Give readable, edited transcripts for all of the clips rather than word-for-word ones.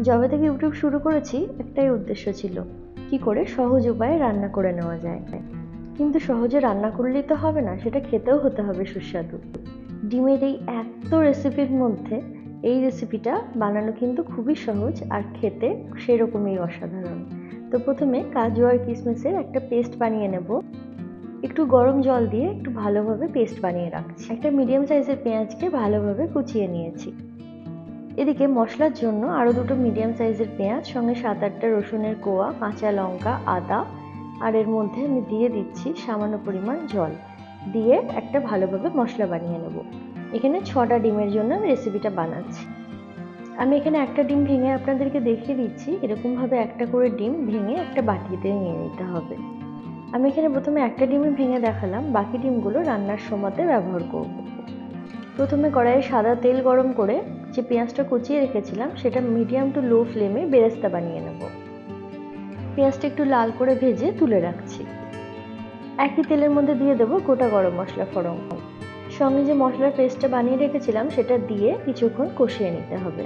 যবে থেকে ইউটিউব শুরু করেছি একটাই উদ্দেশ্য ছিল, কি করে সহজ উপায়ে রান্না করে নেওয়া যায়। কিন্তু সহজে রান্না করলেই তো হবে না, সেটা খেতেও হতে হবে সুস্বাদু। ডিমের এই এত রেসিপির মধ্যে এই রেসিপিটা বানানো কিন্তু খুবই সহজ আর খেতে সেরকমই অসাধারণ। তো প্রথমে কাজু আর কিশমিশের একটা পেস্ট বানিয়ে নেব। একটু গরম জল দিয়ে একটু ভালোভাবে পেস্ট বানিয়ে রাখছি। একটা মিডিয়াম সাইজের পেঁয়াজকে ভালোভাবে কুচিয়ে নিয়েছি। এদিকে মশলার জন্য আরও দুটো মিডিয়াম সাইজের পেঁয়াজ, সঙ্গে 7-8টা রসুনের কোয়া, কাঁচা লঙ্কা, আদা, আর এর মধ্যে আমি দিয়ে দিচ্ছি সামান্য পরিমাণ জল দিয়ে একটা ভালোভাবে মশলা বানিয়ে নেব। এখানে 6টা ডিমের জন্য আমি রেসিপিটা বানাচ্ছি। আমি এখানে একটা ডিম ভেঙে আপনাদেরকে দেখিয়ে দিচ্ছি। এরকমভাবে একটা করে ডিম ভেঙে একটা বাটিতে নিয়ে নিতে হবে। আমি এখানে প্রথমে একটা ডিমই ভেঙে দেখালাম, বাকি ডিমগুলো রান্নার সময়তে ব্যবহার করব। প্রথমে কড়াইয়ে সাদা তেল গরম করে যে পেঁয়াজটা কুচিয়ে রেখেছিলাম সেটা মিডিয়াম টু লো ফ্লেমে বেরেস্তা বানিয়ে নেব। পেঁয়াজটা একটু লাল করে ভেজে তুলে রাখছি। একই তেলের মধ্যে দিয়ে দেবো গোটা গরম মশলা ফোড়ন, সঙ্গে যে মশলার পেস্টটা বানিয়ে রেখেছিলাম সেটা দিয়ে কিছুক্ষণ কষিয়ে নিতে হবে।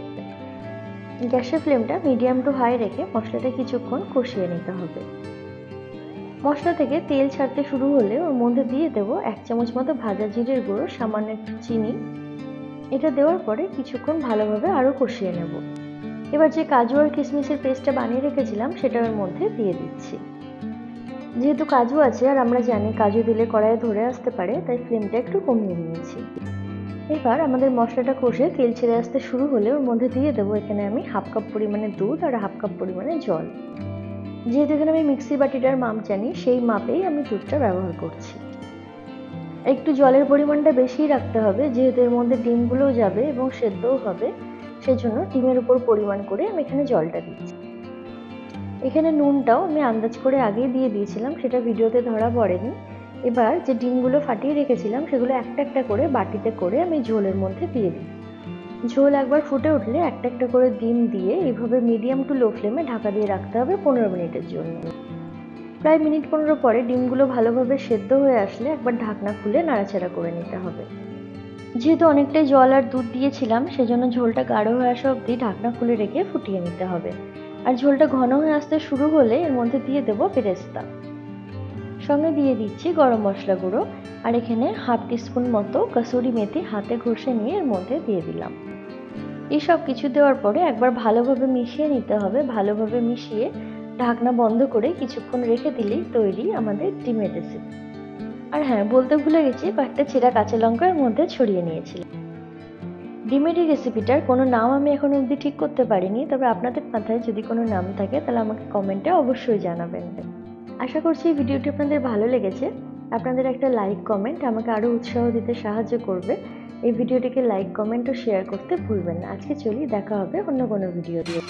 গ্যাসের ফ্লেমটা মিডিয়াম টু হাই রেখে মশলাটা কিছুক্ষণ কষিয়ে নিতে হবে। মশলা থেকে তেল ছাড়তে শুরু হলে ওর মধ্যে দিয়ে দেবো 1 চামচ মতো ভাজা জিরের গুঁড়ো, সামান্য একটু চিনি। এটা দেওয়ার পরে কিছুক্ষণ ভালোভাবে আরও কষিয়ে নেব। এবার যে কাজু আর কিশমিশের পেস্টটা বানিয়ে রেখেছিলাম সেটা ওর মধ্যে দিয়ে দিচ্ছি। যেহেতু কাজু আছে আর আমরা জানি কাজু দিলে কড়াইয়ে ধরে আসতে পারে, তাই ফ্লেমটা একটু কমিয়ে নিয়েছি। এবার আমাদের মশলাটা কষে তেল ছেড়ে আসতে শুরু হলে ওর মধ্যে দিয়ে দেবো এখানে আমি 1/2 কাপ পরিমাণে দুধ আর 1/2 কাপ পরিমাণে জল। যেহেতু এখানে আমি মিক্সি বাটিটার মাপ জানি, সেই মাপেই আমি দুধটা ব্যবহার করছি। একটু জলের পরিমাণটা বেশিই রাখতে হবে, যেহেতু এর মধ্যে ডিমগুলোও যাবে এবং সেদ্ধও হবে, সেজন্য ডিমের উপর পরিমাণ করে আমি এখানে জলটা দিচ্ছি। এখানে নুনটাও আমি আন্দাজ করে আগেই দিয়ে দিয়েছিলাম, সেটা ভিডিওতে ধরা পড়েনি। এবার যে ডিমগুলো ফাটিয়ে রেখেছিলাম সেগুলো একটা একটা করে বাটিতে করে আমি ঝোলের মধ্যে দিয়ে দিই। ঝোল একবার ফুটে উঠলে একটা একটা করে ডিম দিয়ে এইভাবে মিডিয়াম টু লো ফ্লেমে ঢাকা দিয়ে রাখতে হবে 15 মিনিটের জন্য। প্রায় মিনিট 15 পরে ডিমগুলো ভালোভাবে সেদ্ধ হয়ে আসলে একবার ঢাকনা খুলে নাড়াচাড়া করে নিতে হবে। যেহেতু অনেকটাই জল আর দুধ দিয়েছিলাম, সেজন্য ঝোলটা গাঢ় হয়ে আসা অবধি ঢাকনা খুলে রেখে ফুটিয়ে নিতে হবে। আর ঝোলটা ঘন হয়ে আসতে শুরু হলে এর মধ্যে দিয়ে দেবো বেরেস্তা, সঙ্গে দিয়ে দিচ্ছি গরম মশলা গুঁড়ো, আর এখানে 1/2 টিস্পুন মতো কসুরি মেথি হাতে ঘষে নিয়ে এর মধ্যে দিয়ে দিলাম। এই সব কিছু দেওয়ার পরে একবার ভালোভাবে মিশিয়ে নিতে হবে। ভালোভাবে মিশিয়ে ঢাকনা বন্ধ করে কিছুক্ষণ রেখে দিলেই তৈরি আমাদের ডিমের রেসিপি। আর হ্যাঁ, বলতে ভুলে গেছি, কয়েকটা চেরা কাঁচা লঙ্কা এর মধ্যে ছড়িয়ে নিয়েছিলাম। ডিমের এই রেসিপিটার কোনো নাম আমি এখনো অবধি ঠিক করতে পারিনি, তবে আপনাদের মাথায় যদি কোনো নাম থাকে তাহলে আমাকে কমেন্টে অবশ্যই জানাবেন। আশা করছি এই ভিডিওটি আপনাদের ভালো লেগেছে। আপনাদের একটা লাইক কমেন্ট আমাকে আরও উৎসাহ দিতে সাহায্য করবে। এই ভিডিওটিকে লাইক কমেন্ট ও শেয়ার করতে ভুলবেন না। আজকে চলি, দেখা হবে অন্য কোনো ভিডিও দিয়ে।